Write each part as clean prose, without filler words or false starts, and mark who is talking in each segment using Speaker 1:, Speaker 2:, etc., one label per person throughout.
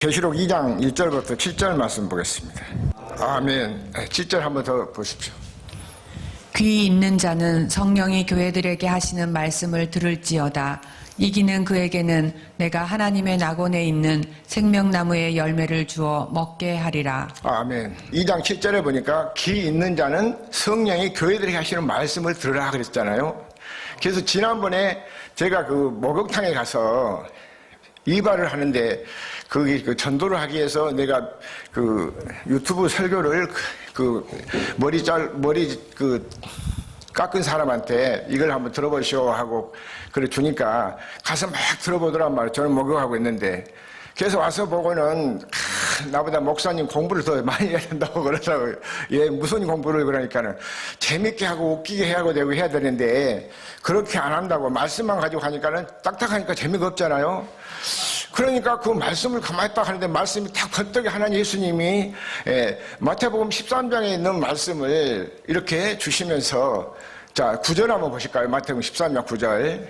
Speaker 1: 계시록 2장 1절부터 7절 말씀 보겠습니다. 아멘. 7절 한번 더 보십시오.
Speaker 2: 귀 있는 자는 성령이 교회들에게 하시는 말씀을 들을지어다. 이기는 그에게는 내가 하나님의 낙원에 있는 생명나무의 열매를 주어 먹게 하리라.
Speaker 1: 아멘. 2장 7절에 보니까 귀 있는 자는 성령이 교회들에게 하시는 말씀을 들으라 그랬잖아요. 그래서 지난번에 제가 그 목욕탕에 가서 이발을 하는데 거기 그 전도를 하기 위해서 내가 그 유튜브 설교를 머리 깎은 사람한테 이걸 한번 들어보시오 하고 그래 주니까 가서 막 들어보더란 말이에요. 저는 목욕하고 있는데 그래서 와서 보고는 나보다 목사님 공부를 더 많이 해야 된다고 그러더라고요. 예, 무슨 공부를 그러니까는 재밌게 하고 웃기게 하고 되고 해야 되는데 그렇게 안 한다고 말씀만 가지고 하니까는 딱딱하니까 재미가 없잖아요. 그러니까 그 말씀을 가만히 딱 하는데 말씀이 딱 번뜩이 하나님 예수님이 마태복음 13장에 있는 말씀을 이렇게 주시면서 자 9절 한번 보실까요? 마태복음 13장 9절.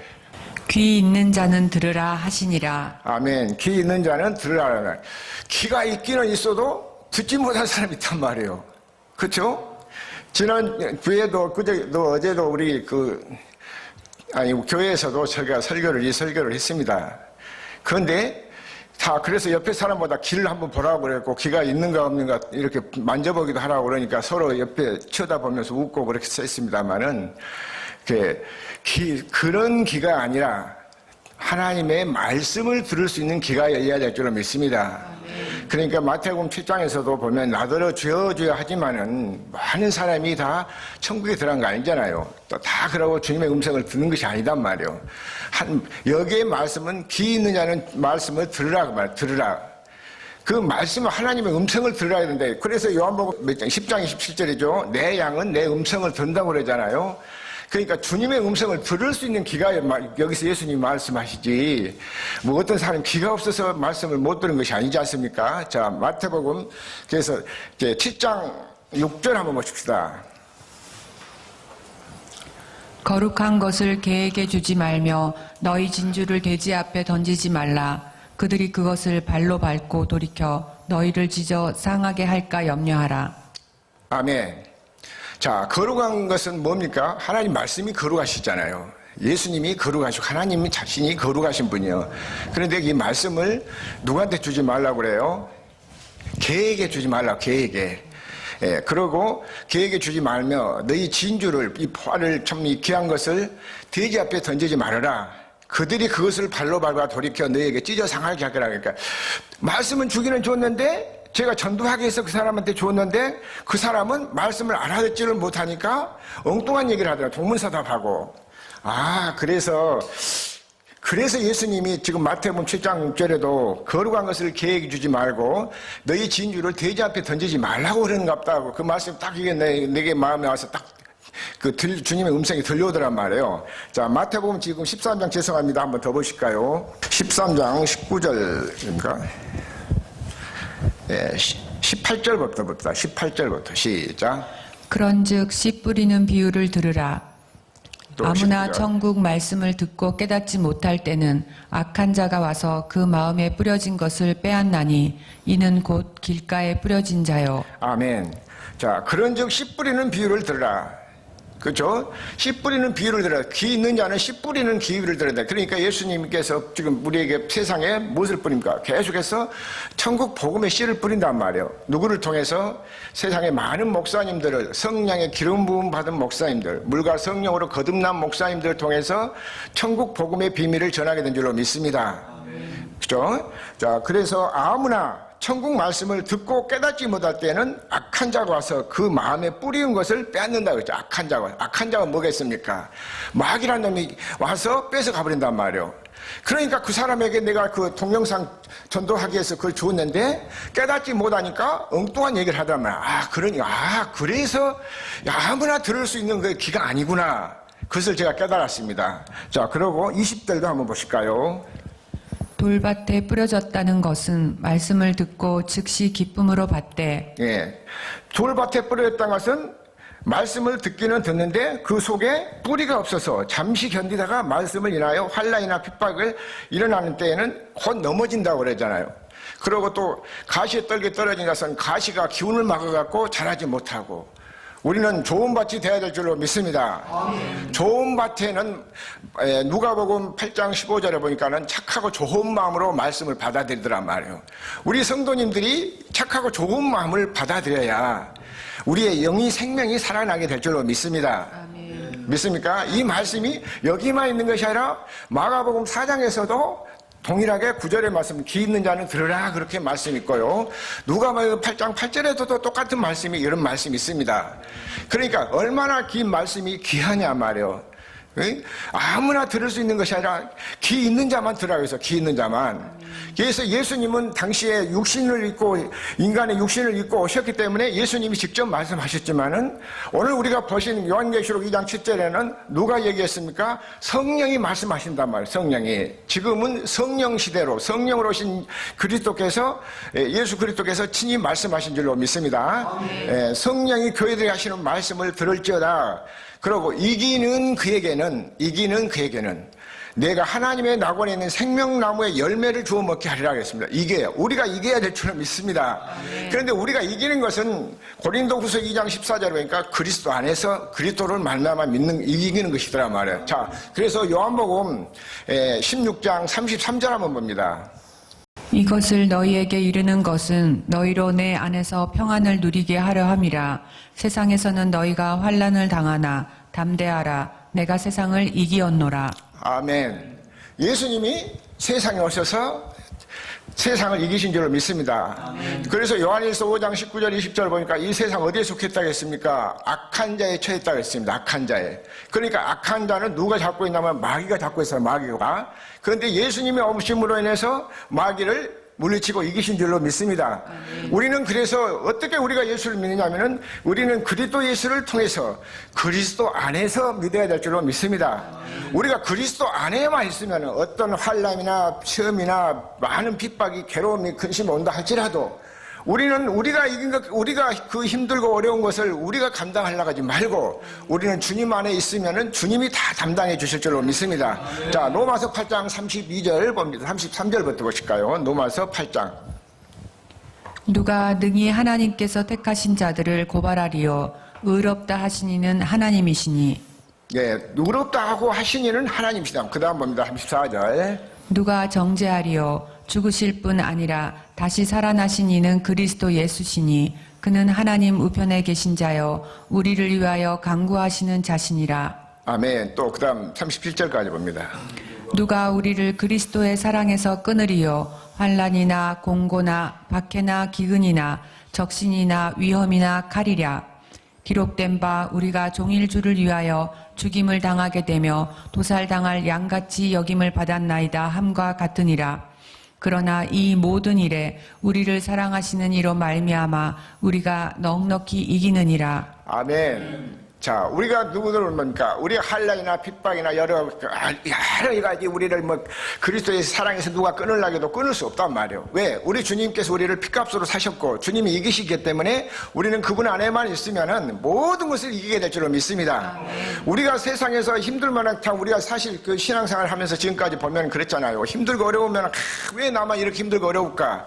Speaker 2: 귀 있는 자는 들으라 하시니라.
Speaker 1: 아멘. 귀 있는 자는 들으라. 귀가 있기는 있어도 듣지 못한 사람이 있단 말이에요. 그렇죠? 지난 주에도 그제도 어제도 우리 교회에서도 제가 이 설교를 했습니다. 그런데 그래서 옆에 사람보다 귀를 한번 보라고 그랬고 귀가 있는가 없는가 이렇게 만져보기도 하라고 그러니까 서로 옆에 쳐다보면서 웃고 그렇게 했습니다만은 그런 귀가 아니라 하나님의 말씀을 들을 수 있는 귀가 열려야 될 줄로 믿습니다. 그러니까 마태복음 7장에서도 보면 나더러 주여 주여 하지만은 많은 사람이 다 천국에 들어간 거 아니잖아요. 또 다 그러고 주님의 음성을 듣는 것이 아니단 말이에요. 여기에 말씀은 귀 있는 자는 말씀을 들으라 그 말, 들으라. 그 말씀은 하나님의 음성을 들어야 되는데 그래서 요한복음 10장 27절이죠. 내 양은 내 음성을 듣는다고 그러잖아요. 그러니까 주님의 음성을 들을 수 있는 귀가 여기서 예수님이 말씀하시지 뭐 어떤 사람이 귀가 없어서 말씀을 못 들은 것이 아니지 않습니까? 자 마태복음 그래서 이제 7장 6절 한번 보십시다.
Speaker 2: 거룩한 것을 개에게 주지 말며 너희 진주를 돼지 앞에 던지지 말라. 그들이 그것을 발로 밟고 돌이켜 너희를 찢어 상하게 할까 염려하라. 아멘.
Speaker 1: 자, 거룩한 것은 뭡니까? 하나님 말씀이 거룩하시잖아요. 예수님이 거룩하시고 하나님 자신이 거룩하신 분이요. 그런데 이 말씀을 누구한테 주지 말라고 그래요? 개에게 주지 말라고, 개에게. 예, 그러고 개에게 주지 말며 너희 진주를, 이 포화를 참 귀한 것을 돼지 앞에 던지지 말아라. 그들이 그것을 발로 밟아 돌이켜 너희에게 찢어 상하게 하거라. 그러니까 말씀은 주기는 줬는데 제가 전도하기 위해서 그 사람한테 줬는데 그 사람은 말씀을 알아듣지를 못하니까 엉뚱한 얘기를 하더라. 동문서답하고. 그래서 예수님이 지금 마태복음 7장 6절에도 거룩한 것을 개에게 주지 말고 너희 진주를 돼지 앞에 던지지 말라고 그러는갑다 하고 그 말씀 딱 이게 내게 마음에 와서 딱 주님의 음성이 들려오더란 말이에요. 자, 마태복음 지금 13장 죄송합니다. 한번 더 보실까요? 13장 19절입니까? 18절부터 봅시다. 18절부터 시작.
Speaker 2: 그런즉 씨 뿌리는 비유를 들으라. 아무나
Speaker 1: 19절.
Speaker 2: 천국 말씀을 듣고 깨닫지 못할 때는 악한 자가 와서 그 마음에 뿌려진 것을 빼앗나니 이는 곧 길가에 뿌려진 자요.
Speaker 1: 아멘. 자, 그런즉 씨 뿌리는 비유를 들으라. 그렇죠? 씨 뿌리는 비유를 들어야 돼. 귀 있는 자는 씨 뿌리는 비유를 들어야 돼. 그러니까 예수님께서 지금 우리에게 세상에 무엇을 뿌립니까? 계속해서 천국 복음의 씨를 뿌린단 말이에요. 누구를 통해서? 세상에 많은 목사님들을 성령의 기름 부음 받은 목사님들, 물과 성령으로 거듭난 목사님들을 통해서 천국 복음의 비밀을 전하게 된 줄로 믿습니다. 그렇죠? 자, 그래서 아무나 천국 말씀을 듣고 깨닫지 못할 때는 악한 자가 와서 그 마음에 뿌리는 것을 빼앗는다고 했죠. 악한 자가. 악한 자가 뭐겠습니까? 마귀라는 놈이 와서 뺏어 가버린단 말이에요. 그러니까 그 사람에게 내가 그 동영상 전도하기 위해서 그걸 줬는데 깨닫지 못하니까 엉뚱한 얘기를 하단 말이야. 그래서 아무나 들을 수 있는 그 귀가 아니구나. 그것을 제가 깨달았습니다. 자, 그러고 20절도 한번 보실까요?
Speaker 2: 돌밭에 뿌려졌다는 것은 말씀을 듣고 즉시 기쁨으로 받되.
Speaker 1: 예. 돌밭에 뿌려졌다는 것은 말씀을 듣기는 듣는데 그 속에 뿌리가 없어서 잠시 견디다가 말씀을 인하여 환난이나 핍박을 일어나는 때에는 곧 넘어진다고 그러잖아요. 그리고 또 가시에 떨게 떨어진 것은 가시가 기운을 막아갖고 자라지 못하고, 우리는 좋은 밭이 되어야 될 줄로 믿습니다. 좋은 밭에는 누가복음 8장 15절에 보니까는 착하고 좋은 마음으로 말씀을 받아들이더란 말이에요. 우리 성도님들이 착하고 좋은 마음을 받아들여야 우리의 영이 생명이 살아나게 될 줄로 믿습니다. 믿습니까? 이 말씀이 여기만 있는 것이 아니라 마가복음 4장에서도 동일하게 9절의 말씀, 귀 있는 자는 들으라, 그렇게 말씀이 있고요. 누가복음 8장 8절에도 똑같은 말씀이, 이런 말씀이 있습니다. 그러니까 얼마나 긴 말씀이 귀하냐 말이에요. 아무나 들을 수 있는 것이 아니라 귀 있는 자만 들으라고 해서, 귀 있는 자만. 그래서 예수님은 당시에 육신을 입고, 인간의 육신을 입고 오셨기 때문에 예수님이 직접 말씀하셨지만은, 오늘 우리가 보신 요한계시록 2장 7절에는 누가 얘기했습니까? 성령이 말씀하신단 말이에요. 성령이. 지금은 성령 시대로, 성령으로 오신 그리스도께서, 예수 그리스도께서 친히 말씀하신 줄로 믿습니다. 성령이 교회들이 하시는 말씀을 들을지어다. 그리고 이기는 그에게는 내가 하나님의 낙원에 있는 생명나무의 열매를 주워 먹게 하리라 했습니다. 우리가 이겨야 될 줄은 믿습니다. 그런데 우리가 이기는 것은 고린도후서 2장 14절에 보니까 그리스도 안에서 그리스도를 말미암아 이기는 것이더라 말이에요. 자, 그래서 요한복음 16장 33절 한번 봅니다.
Speaker 2: 이것을 너희에게 이르는 것은 너희로 내 안에서 평안을 누리게 하려 함이라. 세상에서는 너희가 환난을 당하나 담대하라. 내가 세상을 이기었노라.
Speaker 1: 아멘. 예수님이 세상에 오셔서 세상을 이기신 줄로 믿습니다. 아멘. 그래서 요한일서 5장 19절 20절 보니까 이 세상 어디에 속했다고 했습니까? 악한 자에 처했다고 했습니다. 악한 자에. 그러니까 악한 자는 누가 잡고 있냐면 마귀가 잡고 있어요. 마귀가. 그런데 예수님의 오심으로 인해서 마귀를 물리치고 이기신 줄로 믿습니다. 우리는 그래서 어떻게 우리가 예수를 믿느냐면은 우리는 그리스도 예수를 통해서 그리스도 안에서 믿어야 될 줄로 믿습니다. 우리가 그리스도 안에만 있으면 어떤 환난이나 시험이나 많은 핍박이, 괴로움이, 근심이 온다 할지라도 우리가 그 힘들고 어려운 것을 우리가 감당하려고 하지 말고 우리는 주님 안에 있으면은 주님이 다 담당해 주실 줄로 믿습니다. 자, 로마서 8장 32절 봅니다. 33절부터 보실까요? 로마서 8장.
Speaker 2: 누가 능히 하나님께서 택하신 자들을 고발하리요. 의롭다 하신 이는 하나님이시니.
Speaker 1: 예, 의롭다 하고 하신 이는 하나님이시다. 그 다음 봅니다. 34절.
Speaker 2: 누가 정죄하리요. 죽으실 뿐 아니라 다시 살아나신 이는 그리스도 예수시니 그는 하나님 우편에 계신 자여 우리를 위하여 간구하시는 자신이라.
Speaker 1: 아멘. 또 그 다음 37절까지 봅니다.
Speaker 2: 누가 우리를 그리스도의 사랑에서 끊으리요. 환난이나 공고나 박해나 기근이나 적신이나 위험이나 칼이랴. 기록된 바 우리가 종일주를 위하여 죽임을 당하게 되며 도살당할 양같이 여김을 받았나이다 함과 같으니라. 그러나 이 모든 일에 우리를 사랑하시는 이로 말미암아 우리가 넉넉히 이기느니라.
Speaker 1: 아멘. 자, 우리가 누구들을 뭡니까? 우리가 환난이나 핍박이나 여러 가지 우리를 그리스도의 사랑에서 누가 끊으려고 해도 끊을 수 없단 말이에요. 왜? 우리 주님께서 우리를 핏값으로 사셨고 주님이 이기시기 때문에 우리는 그분 안에만 있으면은 모든 것을 이기게 될 줄로 믿습니다. 우리가 세상에서 힘들만한 참 우리가 사실 그 신앙생활을 하면서 지금까지 보면 그랬잖아요. 힘들고 어려우면 왜 나만 이렇게 힘들고 어려울까?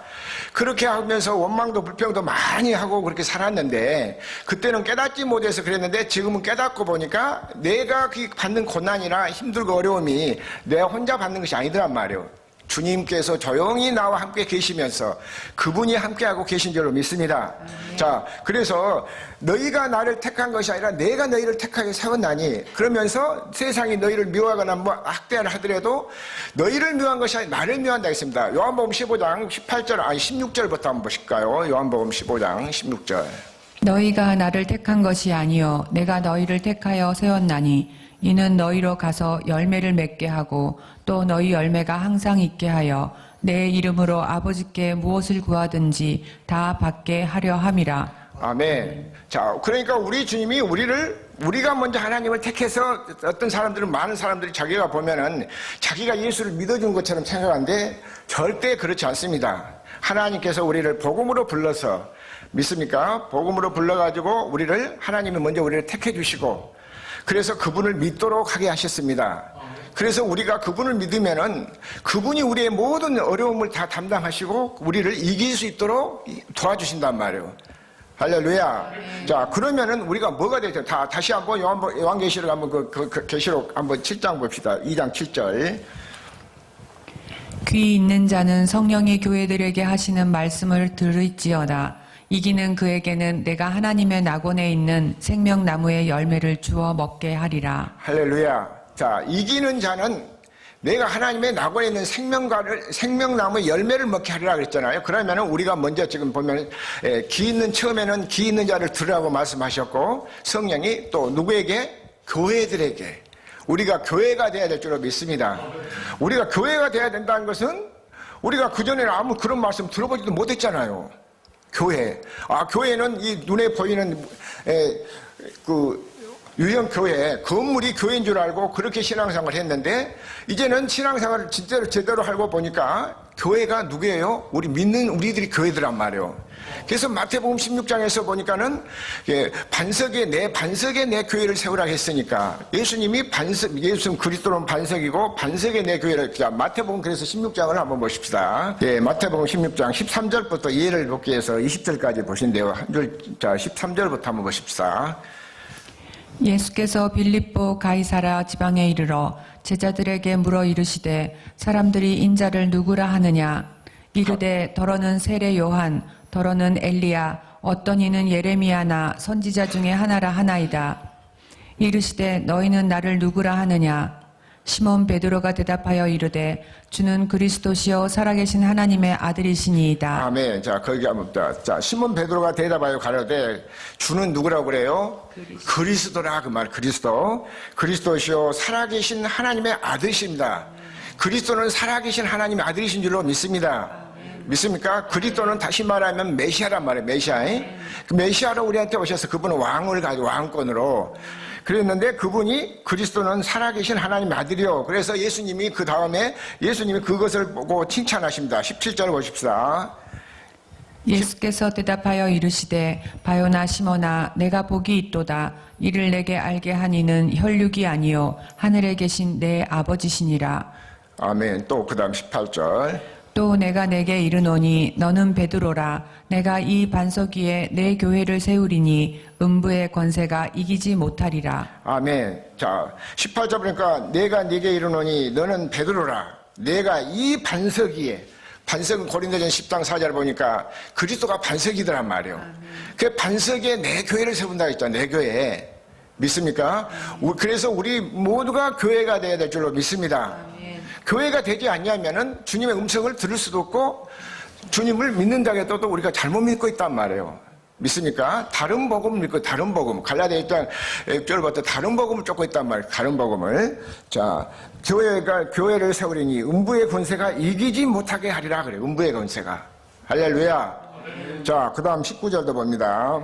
Speaker 1: 그렇게 하면서 원망도 불평도 많이 하고 그렇게 살았는데 그때는 깨닫지 못해서 그랬는데 지금은 깨닫고 보니까 내가 받는 고난이나 힘들고 어려움이 내가 혼자 받는 것이 아니더란 말이에요. 주님께서 조용히 나와 함께 계시면서 그분이 함께하고 계신 줄로 믿습니다. 자, 그래서 너희가 나를 택한 것이 아니라 내가 너희를 택하게 세웠나니 그러면서 세상이 너희를 미워하거나 학대를 하더라도 너희를 미워한 것이 아니라 나를 미워한다 했습니다. 요한복음 15장 16절부터 한번 보실까요? 요한복음 15장 16절.
Speaker 2: 너희가 나를 택한 것이 아니요 내가 너희를 택하여 세웠나니 이는 너희로 가서 열매를 맺게 하고 또 너희 열매가 항상 있게 하여 내 이름으로 아버지께 무엇을 구하든지 다 받게 하려 함이라.
Speaker 1: 아멘. 자, 그러니까 우리 주님이 우리가 먼저 하나님을 택해서 어떤 사람들은 많은 사람들이 자기가 보면은 자기가 예수를 믿어준 것처럼 생각하는데 절대 그렇지 않습니다. 하나님께서 우리를 복음으로 불러서 믿습니까? 복음으로 불러가지고 하나님이 먼저 우리를 택해 주시고 그래서 그분을 믿도록 하게 하셨습니다. 그래서 우리가 그분을 믿으면은 그분이 우리의 모든 어려움을 다 담당하시고 우리를 이길 수 있도록 도와주신단 말이에요. 할렐루야. 자, 그러면은 우리가 뭐가 되죠? 다시 한번 요한계시록 한번 그 계시록 한번 7장 봅시다. 2장 7절.
Speaker 2: 귀 있는 자는 성령이 교회들에게 하시는 말씀을 들을지어다. 이기는 그에게는 내가 하나님의 낙원에 있는 생명나무의 열매를 주어 먹게 하리라.
Speaker 1: 할렐루야. 자, 이기는 자는 내가 하나님의 낙원에 있는 생명나무의 열매를 먹게 하리라 그랬잖아요. 그러면은 우리가 먼저 지금 보면 처음에는 기 있는 자를 들으라고 말씀하셨고, 성령이 또 누구에게? 교회들에게. 우리가 교회가 돼야 될 줄로 믿습니다. 우리가 교회가 돼야 된다는 것은 우리가 그전에는 아무 그런 말씀 들어보지도 못했잖아요. 교회. 교회는 이 눈에 보이는 유형 교회, 건물이 교회인 줄 알고 그렇게 신앙생활을 했는데, 이제는 신앙생활을 진짜로 제대로 하고 보니까 교회가 누구예요? 우리들이 교회들란 말이에요. 그래서 마태복음 16장에서 보니까는 반석에 내 교회를 세우라 했으니까, 예수님 그리스도는 반석이고 반석에 내 교회를. 자, 마태복음 그래서 16장을 한번 보십시다. 마태복음 16장 13절부터 이해를 돕기 위해서 20절까지 보신대요. 자, 13절부터 한번 보십시다.
Speaker 2: 예수께서 빌립보 가이사라 지방에 이르러 제자들에게 물어 이르시되 사람들이 인자를 누구라 하느냐. 이르되 더러는 세례 요한, 더러는 엘리야, 어떤 이는 예레미야나 선지자 중에 하나라 하나이다. 이르시되 너희는 나를 누구라 하느냐. 시몬 베드로가 대답하여 이르되 주는 그리스도시요 살아계신 하나님의 아들이시니이다.
Speaker 1: 아멘. 자, 거기 한번 자, 시몬 베드로가 대답하여 가로되 주는 누구라고 그래요? 그리스도라 그 말. 그리스도시요 살아계신 하나님의 아들이십니다. 그리스도는 살아계신 하나님의 아들이신 줄로 믿습니다. 믿습니까? 그리스도는 다시 말하면 메시아란 말이에요. 메시아. 그 메시아로 우리한테 오셔서 그분은 왕을 가지고 왕권으로 그랬는데, 그리스도는 살아계신 하나님의 아들이요. 그래서 예수님이 그 다음에 예수님이 그것을 보고 칭찬하십니다. 17절 보십시다.
Speaker 2: 예수께서 대답하여 이르시되 바요나 시몬아 내가 복이 있도다. 이를 내게 알게 한 이는 혈육이 아니요 하늘에 계신 내 아버지시니라.
Speaker 1: 아멘. 또 그 다음 18절.
Speaker 2: 또 내가 내게 이르노니 너는 베드로라. 내가 이 반석 위에 내 교회를 세우리니 음부의 권세가 이기지 못하리라.
Speaker 1: 아멘. 자, 18절 보니까 내가 네게 이르노니 너는 베드로라. 내가 이 반석 위에, 반석은 고린도전 10장 4절 보니까 그리스도가 반석이더란 말이에요. 그 반석에 내 교회를 세운다 했잖아. 내 교회. 믿습니까? 그래서 우리 모두가 교회가 돼야 될 줄로 믿습니다. 교회가 되지 않냐면은 주님의 음성을 들을 수도 없고, 주님을 믿는다고 해도 또 우리가 잘못 믿고 있단 말이에요. 믿습니까? 다른 복음을 믿고, 다른 복음. 갈라디아 1장 6절부터 다른 복음을 쫓고 있단 말이에요. 다른 복음을. 자, 교회를 세우리니 음부의 권세가 이기지 못하게 하리라 그래요. 음부의 권세가. 할렐루야. 자, 그 다음 19절도 봅니다.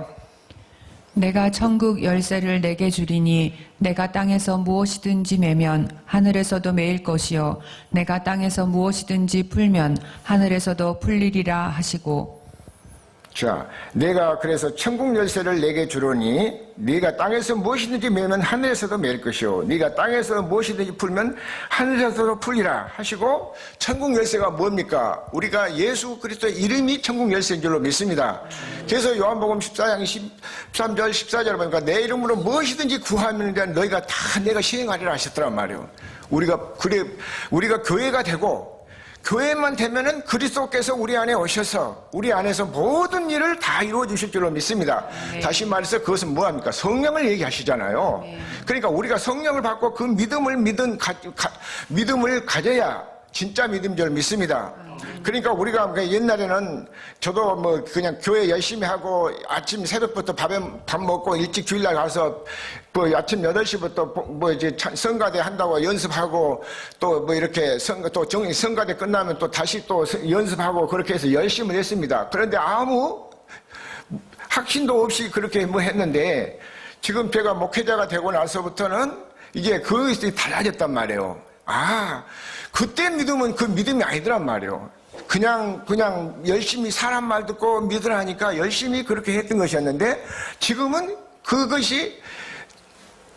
Speaker 2: 내가 천국 열쇠를 내게 주리니 내가 땅에서 무엇이든지 매면 하늘에서도 매일 것이요 내가 땅에서 무엇이든지 풀면 하늘에서도 풀리리라 하시고.
Speaker 1: 자, 내가 그래서 천국 열쇠를 내게 주노니 네가 땅에서 무엇이든지 매면 하늘에서도 매일 것이요 네가 땅에서 무엇이든지 풀면 하늘에서도 풀리라 하시고, 천국 열쇠가 뭡니까? 우리가 예수 그리스도의 이름이 천국 열쇠인 줄로 믿습니다. 그래서 요한복음 14장 13절 14절 보니까 내 이름으로 무엇이든지 구하면 너희가 다 내가 시행하리라 하셨더란 말이에요. 우리가 교회가 되고, 교회만 되면은 그리스도께서 우리 안에 오셔서 우리 안에서 모든 일을 다 이루어 주실 줄로 믿습니다. 네. 다시 말해서 그것은 뭐합니까? 성령을 얘기하시잖아요. 네. 그러니까 우리가 성령을 받고 그 믿음을 가져야 진짜 믿음인 줄 믿습니다. 그러니까 우리가 옛날에는 저도 뭐 그냥 교회 열심히 하고 아침 새벽부터 밥 먹고 일찍 주일날 가서 뭐 아침 8시부터 뭐 이제 성가대 한다고 연습하고 또 뭐 이렇게 성가대 끝나면 또 다시 또 연습하고 그렇게 해서 열심히 했습니다. 그런데 아무 확신도 없이 그렇게 뭐 했는데, 지금 제가 목회자가 되고 나서부터는 이제 그것이 달라졌단 말이에요. 그때 믿음은 그 믿음이 아니더란 말이에요. 그냥 열심히 사람 말 듣고 믿으라니까 열심히 그렇게 했던 것이었는데, 지금은 그것이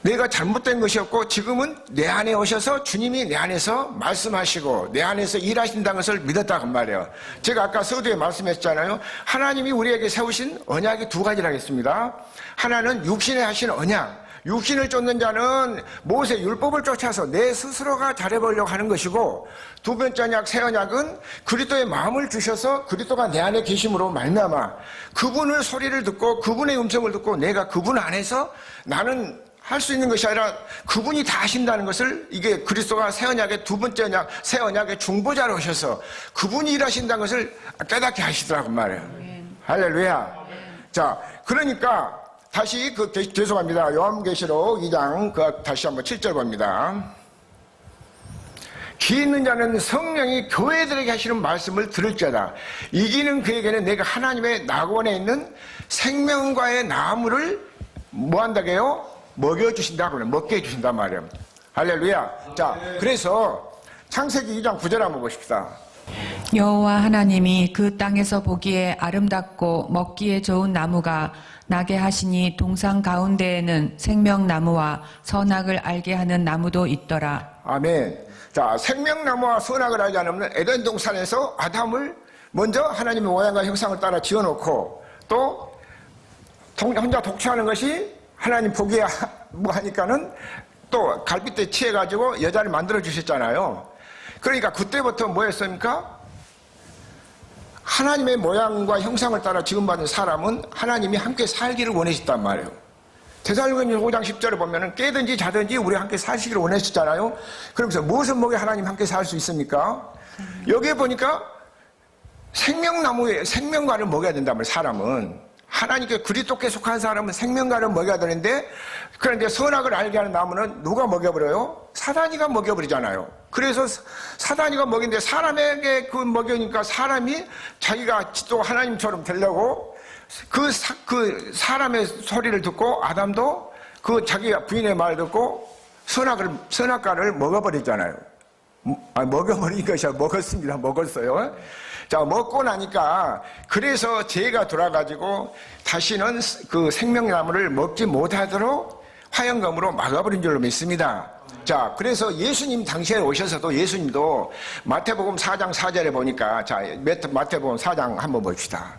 Speaker 1: 내가 잘못된 것이었고 지금은 내 안에 오셔서 주님이 내 안에서 말씀하시고 내 안에서 일하신다는 것을 믿었다고 말이에요. 제가 아까 서두에 말씀했잖아요. 하나님이 우리에게 세우신 언약이 두 가지라고 했습니다. 하나는 육신에 하신 언약. 육신을 쫓는 자는 모세 율법을 쫓아서 내 스스로가 잘해보려고 하는 것이고, 두 번째 언약, 새 언약은 그리스도의 마음을 주셔서 그리스도가 내 안에 계심으로 말미암아 그분의 소리를 듣고 그분의 음성을 듣고 내가 그분 안에서 나는 할 수 있는 것이 아니라 그분이 다 하신다는 것을, 이게 그리스도가 새 언약의 두 번째 언약, 새 언약의 중보자로 오셔서 그분이 일하신다는 것을 깨닫게 하시더라고 말이에요. 할렐루야. 자, 그러니까 다시 죄송합니다. 요한계시록 2장 다시 한번 7절 봅니다. 귀 있는 자는 성령이 교회들에게 하시는 말씀을 들을지어다. 이기는 그에게는 내가 하나님의 낙원에 있는 생명과의 나무를 뭐 한다게요? 먹여주신다고 그래. 먹게 해주신단 말이에요. 할렐루야. 자, 그래서 창세기 2장 9절 한번 보십시다.
Speaker 2: 여호와 하나님이 그 땅에서 보기에 아름답고 먹기에 좋은 나무가 나게 하시니 동산 가운데에는 생명나무와 선악을 알게 하는 나무도 있더라.
Speaker 1: 아멘. 자, 생명나무와 선악을 알게 하는 에덴 동산에서 아담을 먼저 하나님의 모양과 형상을 따라 지어놓고, 또 혼자 독취하는 것이 하나님 보기에 뭐 하니까는 또 갈빗대 취해가지고 여자를 만들어 주셨잖아요. 그러니까 그때부터 뭐였습니까? 하나님의 모양과 형상을 따라 지음받은 사람은 하나님이 함께 살기를 원하셨단 말이에요. 데살로니가 5장 10절을 보면은 깨든지 자든지 우리 함께 사시기를 원하셨잖아요. 그러면서 무엇을 먹여 하나님 함께 살 수 있습니까? 여기에 보니까 생명나무에 생명과를 먹여야 된단 말이에요. 사람은 하나님께 그리스도께 속한 사람은 생명과를 먹여야 되는데, 그런데 선악을 알게 하는 나무는 누가 먹여버려요? 사단이가 먹여버리잖아요. 그래서 사단이가 먹이는데, 사람에게 그 먹이니까 사람이 자기가 또 하나님처럼 되려고 그 사람의 소리를 듣고 아담도 그 자기 부인의 말을 듣고 선악과를 먹어버리잖아요. 먹어버린 것이 아니라 먹었습니다. 먹었어요. 자, 먹고 나니까 그래서 죄가 돌아가지고 다시는 그 생명나무를 먹지 못하도록 화영검으로 막아버린 줄로 믿습니다. 자, 그래서 예수님 당시에 오셔서도 예수님도 마태복음 4장 4절에 보니까, 자, 마태복음 4장 한번 봅시다.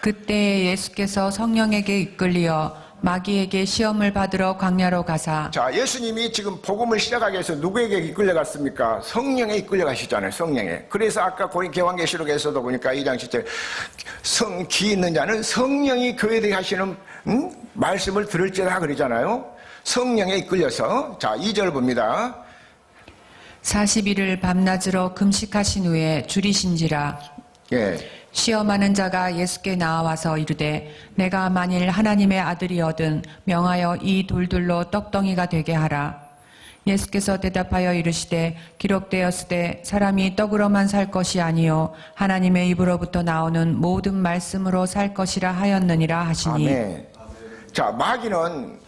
Speaker 2: 그때 예수께서 성령에게 이끌리어 마귀에게 시험을 받으러 광야로 가사.
Speaker 1: 자, 예수님이 지금 복음을 시작하기 위해서 누구에게 이끌려갔습니까? 성령에 이끌려가시잖아요. 성령에. 그래서 아까 요한계시록에서도 보니까 2장 10절 귀 있는 자는 성령이 교회들에게 하시는 말씀을 들을지라 그러잖아요. 성령에 이끌려서. 자, 2절 봅니다.
Speaker 2: 40일을 밤낮으로 금식하신 후에 줄이신지라.
Speaker 1: 예.
Speaker 2: 시험하는 자가 예수께 나와서 이르되 내가 만일 하나님의 아들이거든 명하여 이 돌들로 떡덩이가 되게 하라. 예수께서 대답하여 이르시되 기록되었으되 사람이 떡으로만 살 것이 아니요 하나님의 입으로부터 나오는 모든 말씀으로 살 것이라 하였느니라 하시니.
Speaker 1: 아멘. 자, 마귀는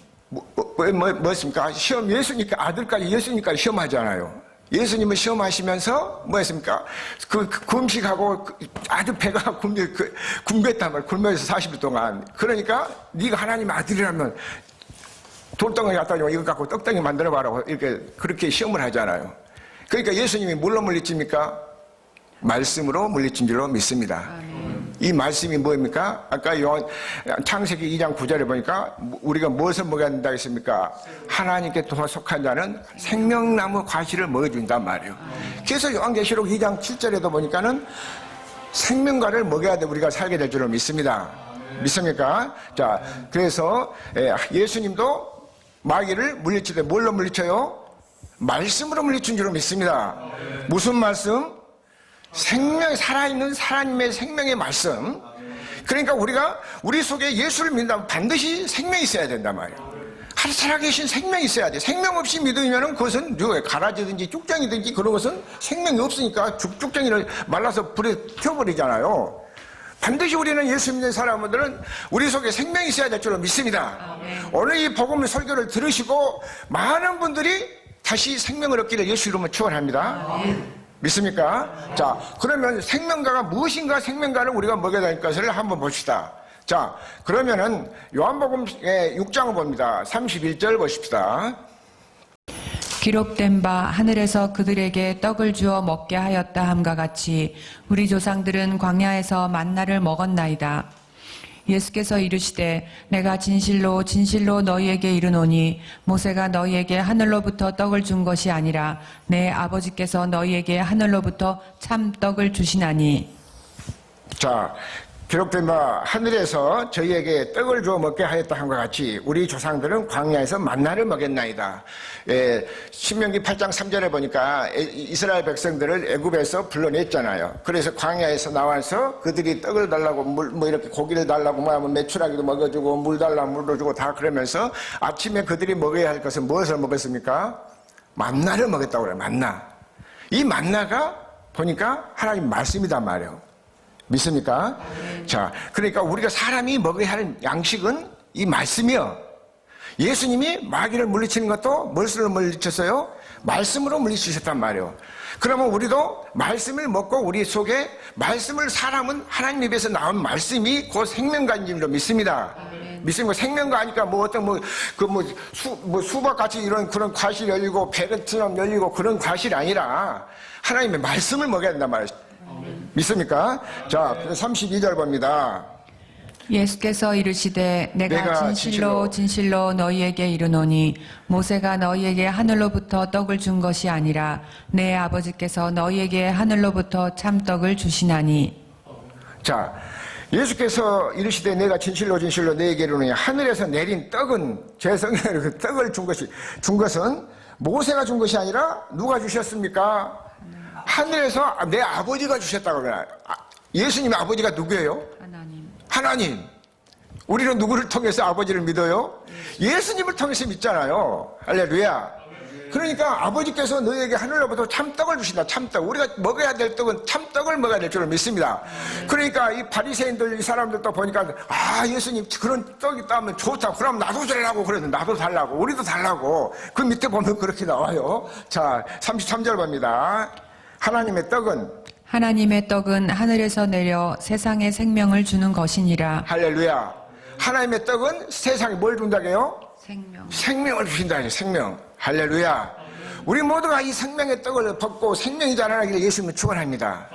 Speaker 1: 뭐였습니까? 시험, 예수니까 아들까지 예수니까 시험하잖아요. 예수님을 시험하시면서 뭐였습니까? 금식하고 아주 배가 굶겼단 말이에요. 굶어서 40일 동안. 그러니까 네가 하나님의 아들이라면 돌덩어리 갖다 줘, 이거 갖고 떡덩이 만들어봐라고 이렇게 그렇게 시험을 하잖아요. 그러니까 예수님이 뭘로 물리칩니까? 말씀으로 물리친 줄로 믿습니다. 이 말씀이 뭐입니까? 아까 창세기 2장 9절에 보니까 우리가 무엇을 먹여야 된다 했습니까? 하나님께 속한 자는 생명나무 과실을 먹여준단 말이에요. 그래서 요한계시록 2장 7절에도 보니까는 생명과를 먹여야 돼 우리가 살게 될 줄로 믿습니다. 믿습니까? 자, 그래서 예수님도 마귀를 물리칠 때 뭘로 물리쳐요? 말씀으로 물리친 줄로 믿습니다. 무슨 말씀? 살아있는 하나님의 생명의 말씀. 그러니까 우리가 우리 속에 예수를 믿는다면 반드시 생명이 있어야 된단 말이에요. 살아계신 생명이 있어야 돼. 생명 없이 믿으면 그것은 가라지든지 쭉정이든지 그런 것은 생명이 없으니까 쭉정이를 말라서 불에 튀어버리잖아요. 반드시 우리는 예수 믿는 사람들은 우리 속에 생명이 있어야 될 줄로 믿습니다. 오늘 이 복음의 설교를 들으시고 많은 분들이 다시 생명을 얻기를 예수 이름으로 축원합니다. 믿습니까? 자, 그러면 생명가가 무엇인가 생명가를 우리가 먹여야 될 것을 한번 봅시다. 자, 그러면은 요한복음 6장을 봅니다. 31절 보십시다.
Speaker 2: 기록된 바 하늘에서 그들에게 떡을 주어 먹게 하였다 함과 같이 우리 조상들은 광야에서 만나를 먹었나이다. 예수께서 이르시되 내가 진실로 진실로 너희에게 이르노니 모세가 너희에게 하늘로부터 떡을 준 것이 아니라 내 아버지께서 너희에게 하늘로부터 참 떡을 주시나니.
Speaker 1: 자, 기록된 바 하늘에서 저희에게 떡을 주어 먹게 하였다 함과 같이 우리 조상들은 광야에서 만나를 먹였나이다. 신명기 8장 3절에 보니까 이스라엘 백성들을 애굽에서 불러냈잖아요. 그래서 광야에서 나와서 그들이 떡을 달라고 뭐 이렇게 고기를 달라고 뭐 메추라기도 먹어주고 물 달라고 물도 주고 다 그러면서 아침에 그들이 먹어야 할 것은 무엇을 먹었습니까? 만나를 먹였다고 그래요. 만나. 이 만나가 보니까 하나님 말씀이단 말이에요. 믿습니까? 자, 그러니까 우리가 사람이 먹어야 할 양식은 이 말씀이요. 예수님이 마귀를 물리치는 것도 무엇으로 물리쳤어요? 말씀으로 물리치셨단 말이에요. 그러면 우리도 말씀을 먹고 우리 속에 말씀을 사람은 하나님 입에서 나온 말씀이 곧 생명가인 줄로 믿습니다. 믿습니까? 생명가 하니까 뭐 어떤 수박같이 이런 그런 과실이 열리고 베르트처럼 열리고 그런 과실이 아니라 하나님의 말씀을 먹어야 된단 말이에요. 믿습니까? 자, 32절 봅니다.
Speaker 2: 예수께서 이르시되 내가 진실로 진실로 너희에게 이르노니 모세가 너희에게 하늘로부터 떡을 준 것이 아니라 내 아버지께서 너희에게 하늘로부터 참떡을 주시나니.
Speaker 1: 자, 예수께서 이르시되 내가 진실로 진실로 너희에게 이르노니 하늘에서 내린 떡은 제 성경에 그 떡을 준 것은 모세가 준 것이 아니라 누가 주셨습니까? 하늘에서 내 아버지가 주셨다고 그래요. 예수님의 아버지가 누구예요? 하나님. 우리는 누구를 통해서 아버지를 믿어요? 예수님을 통해서 믿잖아요. 할렐루야. 그러니까 아버지께서 너희에게 하늘로부터 참떡을 주신다. 참떡. 우리가 먹어야 될 떡은 참떡을 먹어야 될 줄을 믿습니다. 그러니까 이 바리새인들 이 사람들도 보니까 예수님 그런 떡이 있다면 좋다. 그럼 나도 달라고 그랬는데 나도 달라고 우리도 달라고. 그 밑에 보면 그렇게 나와요. 자, 33절 봅니다. 하나님의 떡은 하늘에서 내려 세상에 생명을 주는 것이니라. 할렐루야. 하나님의 떡은 세상에 뭘 준다고요? 생명을 주신다. 생명. 할렐루야. 우리 모두가 이 생명의 떡을 벗고 생명이 자라나기를 예수님을 축원합니다.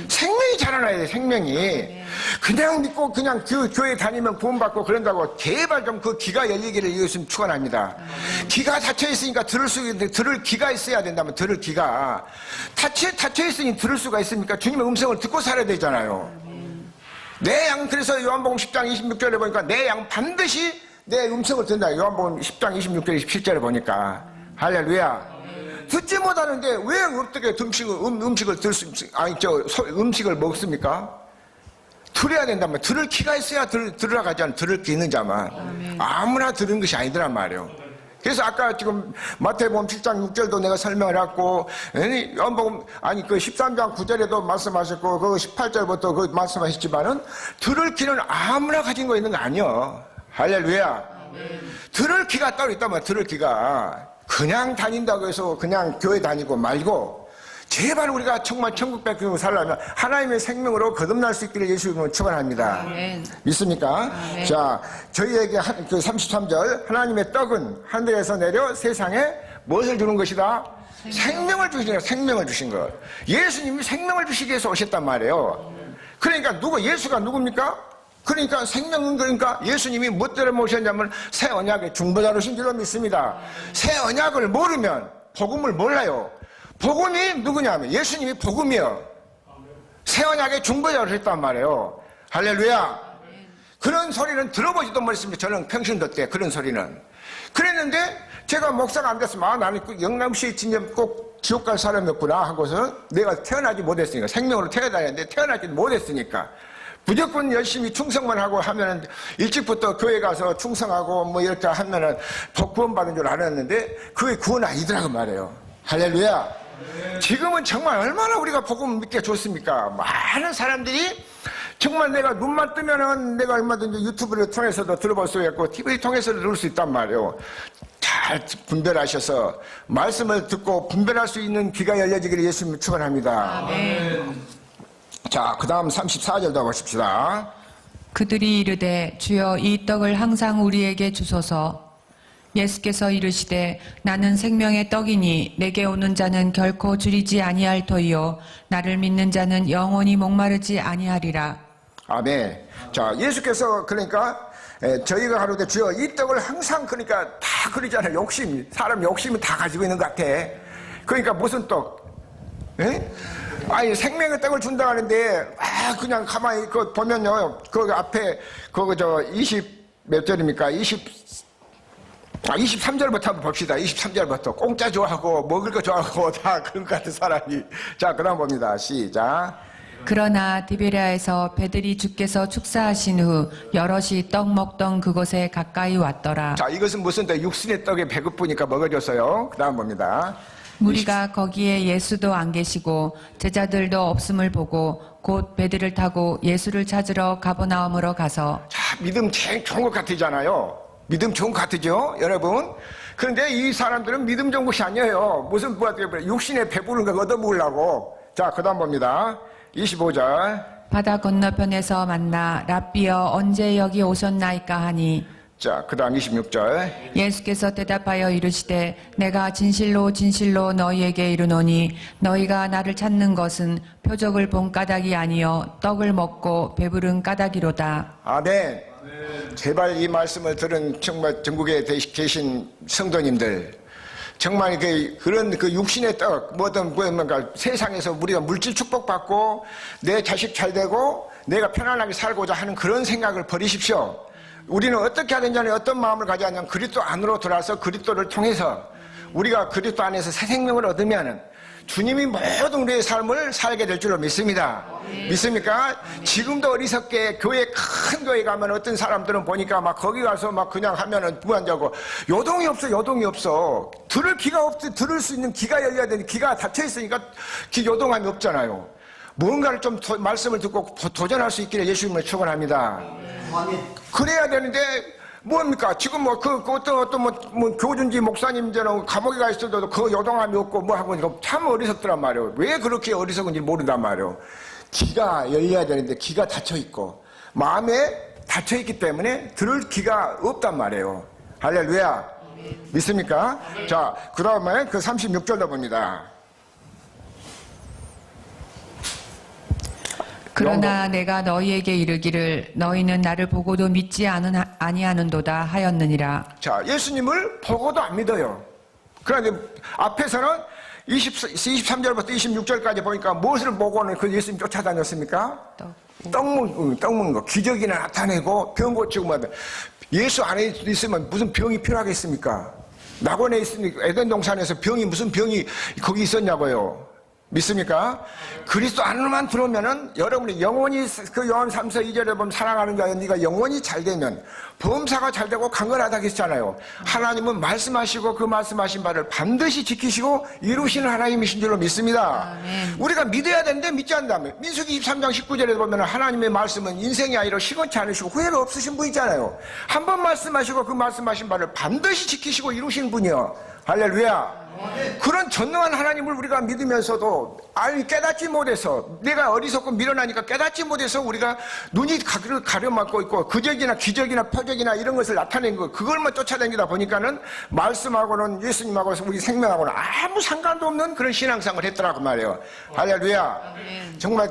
Speaker 1: 생명이 자라나야 돼. 생명이. 그냥 믿고 그냥 교회 다니면 구원받고 그런다고 제발 좀 그 귀가 열리기를 예수님 축원합니다. 귀가 닫혀 있으니까 들을 귀가 있어야 된다면 들을 귀가 닫혀 있으니 들을 수가 있습니까? 주님의 음성을 듣고 살아야 되잖아요. 내 양 그래서 요한복음 10장 26절에 보니까 내 양 반드시 내 음성을 듣는다. 요한복음 10장 26절 27절에 보니까 할렐루야. 듣지 못하는데 왜 어떻게 음식을 먹습니까? 들어야 된다면 들을 귀가 있어야 들으러 가지 않아. 들을 귀 있는 자만. 아무나 들은 것이 아니더란 말이에요. 그래서 아까 지금 마태복음 7장 6절도 내가 설명을 했고, 요한복음 그 13장 9절에도 말씀하셨고, 그 18절부터 그 말씀하셨지만은 들을 귀는 아무나 가진 거 있는 거 아니요. 할렐루야. 들을 귀가 따로 있다면 들을 귀가 그냥 다닌다고 해서 그냥 교회 다니고 말고 제발 우리가 정말 천국 백성으로 살려면 하나님의 생명으로 거듭날 수 있기를 예수님을 축원합니다. 믿습니까? 자, 저희에게 그 33절 하나님의 떡은 하늘에서 내려 세상에 무엇을 주는 것이다? 생명을 주신 것. 예수님이 생명을 주시기 위해서 오셨단 말이에요. 그러니까 예수가 누굽니까? 그러니까 생명은 그러니까 예수님이 뭐 때문에 오셨냐면 새 언약의 중보자로 오신 줄로 믿습니다. 새 언약을 모르면 복음을 몰라요. 복음이 누구냐면 예수님이 복음이요. 새 언약의 중보자로 오셨단 말이에요. 할렐루야. 그런 소리는 들어보지도 못했습니다. 저는 평신 때 그런 소리는. 그랬는데 제가 목사가 안 됐으면 나는 영남시 진짜 꼭 지옥 갈 사람이었구나 하고서 내가 태어나지 못했으니까 생명으로 태어나야 되는데 태어나지 못했으니까 무조건 열심히 충성만 하고 하면은 일찍부터 교회 가서 충성하고 뭐 이렇게 하면은 구원받은 줄 알았는데 그게 구원 아니더라고 말이에요. 할렐루야. 지금은 정말 얼마나 우리가 복음 믿게 좋습니까? 많은 사람들이 정말 내가 눈만 뜨면은 내가 얼마든지 유튜브를 통해서도 들어볼 수 있고 TV를 통해서도 들을 수 있단 말이에요. 잘 분별하셔서 말씀을 듣고 분별할 수 있는 귀가 열려지기를 예수님 축원합니다.
Speaker 2: 아멘.
Speaker 1: 자, 그 다음 34절도 보십시다.
Speaker 2: 그들이 이르되 주여 이 떡을 항상 우리에게 주소서. 예수께서 이르시되 나는 생명의 떡이니 내게 오는 자는 결코 줄이지 아니할 터이요 나를 믿는 자는 영원히 목마르지 아니하리라.
Speaker 1: 아멘. 자, 예수께서 그러니까 저희가 가로되 주여 이 떡을 항상 그러니까 다 그러잖아요. 욕심, 사람 욕심은 다 가지고 있는 것 같아. 그러니까 무슨 떡? 예? 아니 생명의 떡을 준다 하는데 그냥 가만히 그 보면요. 그 앞에 그거 저 20 몇 절입니까? 23절부터 한번 봅시다. 23절부터 공짜 좋아하고 먹을 거 좋아하고 다 그런 것 같은 사람이. 자, 그 다음 봅니다. 시작.
Speaker 2: 그러나 디베랴에서 배들이 주께서 축사하신 후 여럿이 떡 먹던 그곳에 가까이 왔더라.
Speaker 1: 자, 이것은 무슨 떡? 육신의 떡에 배고프니까 먹어줬어요. 그 다음 봅니다.
Speaker 2: 무리가 거기에 예수도 안 계시고 제자들도 없음을 보고 곧 배들을 타고 예수를 찾으러 가버나움으로 가서.
Speaker 1: 자, 믿음 제일 좋은 것 같으잖아요. 믿음 좋은 것 같으죠, 여러분? 그런데 이 사람들은 믿음 좋은 것이 아니에요. 무슨 육신에 배부른 거 얻어먹으려고. 자, 그 다음 봅니다. 25절.
Speaker 2: 바다 건너편에서 만나 랍비여 언제 여기 오셨나이까 하니.
Speaker 1: 자, 그 다음 26절.
Speaker 2: 예수께서 대답하여 이르시되 내가 진실로 진실로 너희에게 이르노니 너희가 나를 찾는 것은 표적을 본 까닭이 아니요 떡을 먹고 배부른 까닭이로다.
Speaker 1: 아멘. 제발 이 말씀을 들은 정말 전국에 계신 성도님들, 정말 그런 그 육신의 떡, 뭐든 뭔가 세상에서 우리가 물질 축복받고 내 자식 잘 되고 내가 편안하게 살고자 하는 그런 생각을 버리십시오. 우리는 어떻게 하느냐는 어떤 마음을 가져야 하냐면 그리스도 안으로 들어와서 그리스도를 통해서 우리가 그리스도 안에서 새 생명을 얻으면은 주님이 모든 우리의 삶을 살게 될 줄로 믿습니다. 믿습니까? 지금도 어리석게 큰 교회 가면 어떤 사람들은 보니까 막 거기 가서 막 그냥 하면은 무한자고 요동이 없어. 들을 귀가 없지. 들을 수 있는 귀가 열려야 되는데 귀가 닫혀 있으니까 요동함이 없잖아요. 뭔가를 좀 말씀을 듣고 도전할 수 있기를 예수님을 축원합니다. 그래야 되는데 뭡니까? 지금 어떤 교주인지 목사님들은 감옥에 가 있어도 그 요동함이 없고 뭐 하고 참 어리석더란 말이에요. 왜 그렇게 어리석은지 모른단 말이에요. 귀가 열려야 되는데 귀가 닫혀 있고 마음에 닫혀 있기 때문에 들을 귀가 없단 말이에요. 할렐루야. 믿습니까? 자, 그 다음에 그 36절로 봅니다.
Speaker 2: 그러나 내가 너희에게 이르기를 너희는 나를 보고도 믿지 아니하는도다 하였느니라.
Speaker 1: 자, 예수님을 보고도 안 믿어요. 그런데 앞에서는 23절부터 26절까지 보니까 무엇을 보고는 그 예수님 쫓아다녔습니까? 떡 먹는 거. 기적이나 나타내고 병 고치고 뭐. 예수 안에 있으면 무슨 병이 필요하겠습니까? 낙원에 있으니까 에덴 동산에서 무슨 병이 거기 있었냐고요. 믿습니까? 그리스도 안으로만 들어오면은 여러분이 영원히 그 요한 3서 2절에 보면 사랑하는 자여 네가 영원히 잘 되면 범사가 잘 되고 강건하다 했잖아요. 하나님은 말씀하시고 그 말씀하신 바를 반드시 지키시고 이루시는 하나님이신 줄로 믿습니다.
Speaker 2: 아멘.
Speaker 1: 우리가 믿어야 되는데 믿지 않는다면 민수기 23장 19절에 보면 하나님의 말씀은 인생이 아니라 시건치 않으시고 후회가 없으신 분이잖아요. 한 번 말씀하시고 그 말씀하신 바를 반드시 지키시고 이루시는 분이요. 할렐루야. 그런 전능한 하나님을 우리가 믿으면서도 깨닫지 못해서 내가 어리석고 미련하니까 깨닫지 못해서 우리가 눈이 가려막고 있고 기적이나 표적이나 이런 것을 나타낸 거 그걸만 쫓아다니다 보니까는 말씀하고는 예수님하고 우리 생명하고는 아무 상관도 없는 그런 신앙생활을 했더라고 말이에요. 할렐루야. 정말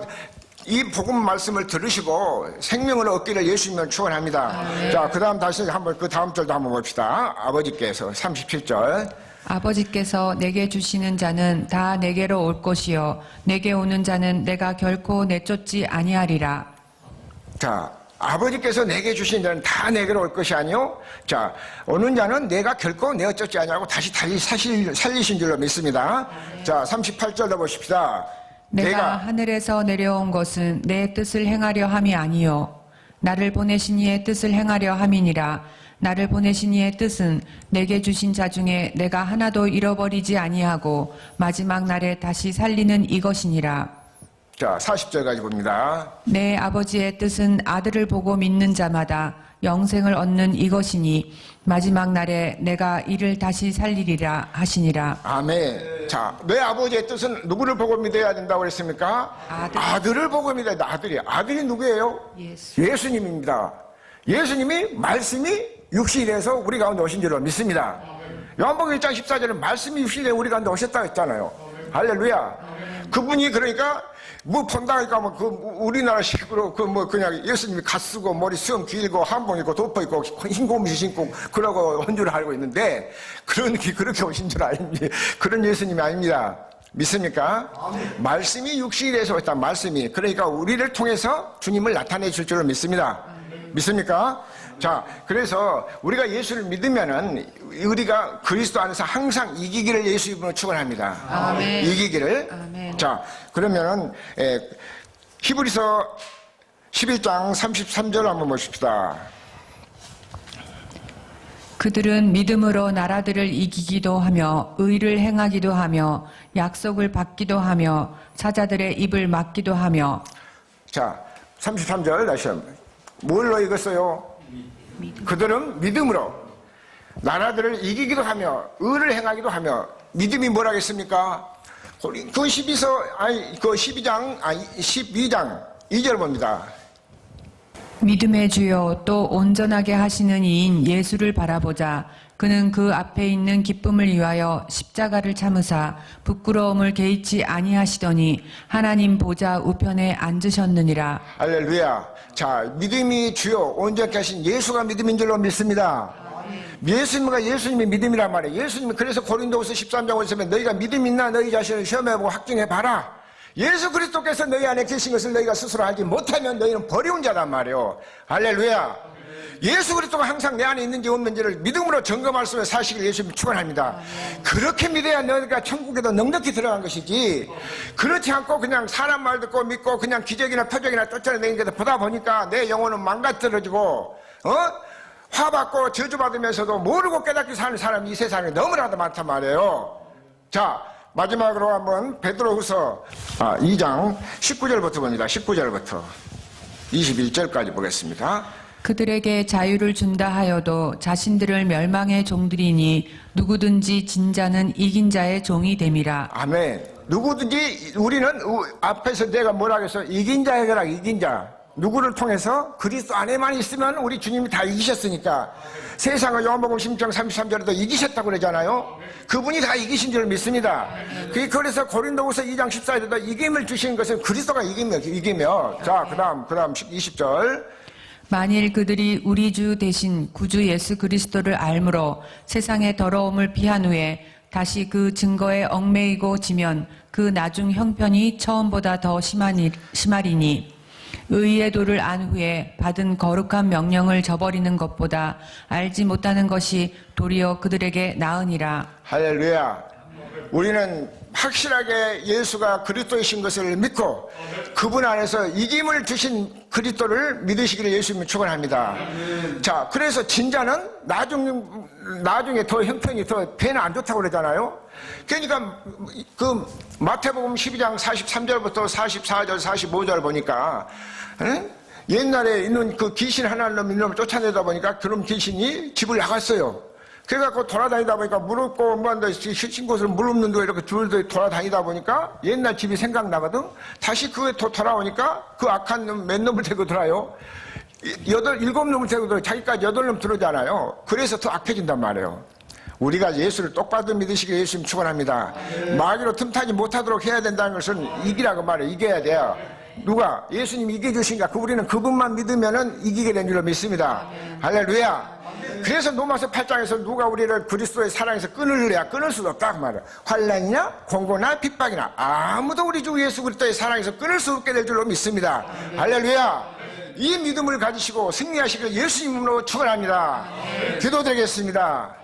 Speaker 1: 이 복음 말씀을 들으시고 생명을 얻기를 예수님을 축원합니다. 자, 그 다음 다시 한번 그 다음 절도 한번 봅시다. 아버지께서 37절.
Speaker 2: 아버지께서 내게 주시는 자는 다 내게로 올 것이요 내게 오는 자는 내가 결코 내쫓지 아니하리라.
Speaker 1: 자, 아버지께서 내게 주신 자는 다 내게로 올 것이 아니요. 자, 오는 자는 내가 결코 내어쫓지 아니하고 다시 살리신 줄로 믿습니다. 자, 38절로 보십시다.
Speaker 2: 내가 하늘에서 내려온 것은 내 뜻을 행하려 함이 아니요 나를 보내신 이의 뜻을 행하려 함이니라. 나를 보내신 이의 뜻은 내게 주신 자 중에 내가 하나도 잃어버리지 아니하고 마지막 날에 다시 살리는 이것이니라.
Speaker 1: 자, 40절까지 봅니다.
Speaker 2: 내 아버지의 뜻은 아들을 보고 믿는 자마다 영생을 얻는 이것이니 마지막 날에 내가 이를 다시 살리리라 하시니라.
Speaker 1: 아멘. 자, 내 아버지의 뜻은 누구를 보고 믿어야 된다고 그랬습니까? 아들을 보고 믿어야 돼. 아들이 누구예요? 예수님입니다. 예수님이 말씀이 육신이 돼서 우리 가운데 오신 줄로 믿습니다. 요한복음 1장 14절은 말씀이 육신이 돼서 우리 가운데 오셨다고 했잖아요. 할렐루야. 그분이 그러니까 뭐 본다니까 뭐 그 우리나라식으로 그 뭐 그냥 예수님이 갓 쓰고 머리 수염 길고 한복 입고 덮어 입고 흰 고무신 신고 그러고 온 줄 알고 있는데 그렇게 오신 줄 아닙니다. 그런 예수님이 아닙니다. 믿습니까? 말씀이 육신이 돼서 오셨다. 말씀이 그러니까 우리를 통해서 주님을 나타내 줄 줄로 믿습니다. 믿습니까? 자, 그래서 우리가 예수를 믿으면은 우리가 그리스도 안에서 항상 이기기를 예수 이름으로 축원합니다.
Speaker 2: 아멘.
Speaker 1: 이기기를.
Speaker 2: 아멘.
Speaker 1: 자, 그러면은 히브리서 11장 33절 한번 보십시다.
Speaker 2: 그들은 믿음으로 나라들을 이기기도 하며 의를 행하기도 하며 약속을 받기도 하며 사자들의 입을 막기도 하며.
Speaker 1: 자, 33절 다시 한번. 뭘로 읽었어요? 그들은 믿음으로 나라들을 이기기도 하며 의를 행하기도 하며. 믿음이 뭐라겠습니까? 그 12장 2절 봅니다.
Speaker 2: 믿음의 주요 또 온전하게 하시는 이인 예수를 바라보자. 그는 그 앞에 있는 기쁨을 위하여 십자가를 참으사 부끄러움을 개의치 아니하시더니 하나님 보좌 우편에 앉으셨느니라.
Speaker 1: 할렐루야. 자, 믿음이 주요 온전케 하신 예수가 믿음인 줄로 믿습니다. 예수님이 믿음이란 말이에요. 예수님이 그래서 고린도후서 13장 5절에 너희가 믿음 있나 너희 자신을 시험해보고 확증해봐라. 예수 그리스도께서 너희 안에 계신 것을 너희가 스스로 알지 못하면 너희는 버려온 자단 말이에요. 할렐루야. 예수 그리스도가 항상 내 안에 있는지 없는지를 믿음으로 점검할 수 있는 사실을 예수님이 축원합니다. 그렇게 믿어야 너희가 천국에도 넉넉히 들어간 것이지, 그렇지 않고 그냥 사람 말 듣고 믿고 그냥 기적이나 표적이나 쫓아내는 것을 보다 보니까 내 영혼은 망가뜨려지고 화받고 저주받으면서도 모르고 깨닫게 사는 사람이 이 세상에 너무나도 많단 말이에요. 자, 마지막으로 한번 베드로후서 2장 19절부터 봅니다. 19절부터 21절까지 보겠습니다.
Speaker 2: 그들에게 자유를 준다 하여도 자신들을 멸망의 종들이니 누구든지 진자는 이긴 자의 종이 됨이라.
Speaker 1: 아멘. 누구든지 우리는 앞에서 내가 뭐라 그랬어? 이긴 자에게라. 이긴 자. 누구를 통해서? 그리스도 안에만 있으면 우리 주님이 다 이기셨으니까. 세상을 요한복음 16장 33절에도 이기셨다고 그러잖아요. 그분이 다 이기신 줄 믿습니다. 그래서 고린도후서 2장 14절에도 이김을 주신 것은 그리스도가 이기며. 자, 그다음 20절.
Speaker 2: 만일 그들이 우리 주 대신 구주 예수 그리스도를 알므로 세상의 더러움을 피한 후에 다시 그 증거에 얽매이고 지면 그 나중 형편이 처음보다 더 심하리니 의의 도를 안 후에 받은 거룩한 명령을 저버리는 것보다 알지 못하는 것이 도리어 그들에게 나으니라.
Speaker 1: 할렐루야. 우리는 확실하게 예수가 그리스도이신 것을 믿고 그분 안에서 이김을 주신 그리스도를 믿으시기를 예수님이 축원합니다. 자, 그래서 진자는 나중에 더 형편이 더 배는 안 좋다고 그러잖아요. 그러니까 그 마태복음 12장 43절부터 44절 45절 보니까 옛날에 있는 그 귀신 하나님 이놈을 쫓아내다 보니까 그놈 귀신이 집을 나갔어요. 그래갖고 돌아다니다 보니까 무릎고 뭐한다 신 곳을 물 없는 데 이렇게 줄도 돌아다니다 보니까 옛날 집이 생각나거든. 다시 그에 돌아오니까 그 악한 놈 몇 놈을 데리고 들어요. 7놈을 데리고 들어 자기까지 8놈 들어오잖아요. 그래서 더 악해진단 말이에요. 우리가 예수를 똑바로 믿으시기를 예수님 축원합니다. 마귀로 틈타지 못하도록 해야 된다는 것은 이기라고 말해요. 이겨야 돼요. 누가? 예수님이 이겨주신가? 우리는 그분만 믿으면은 이기게 된 줄로 믿습니다. 할렐루야. 그래서 로마서 8장에서 누가 우리를 그리스도의 사랑에서 끊을 수도 없다 그 말이야. 환난이나 공고나 핍박이나 아무도 우리 주 예수 그리스도의 사랑에서 끊을 수 없게 될 줄로 믿습니다. 할렐루야. 이 믿음을 가지시고 승리하시길 예수님으로 축원합니다. 기도드리겠습니다.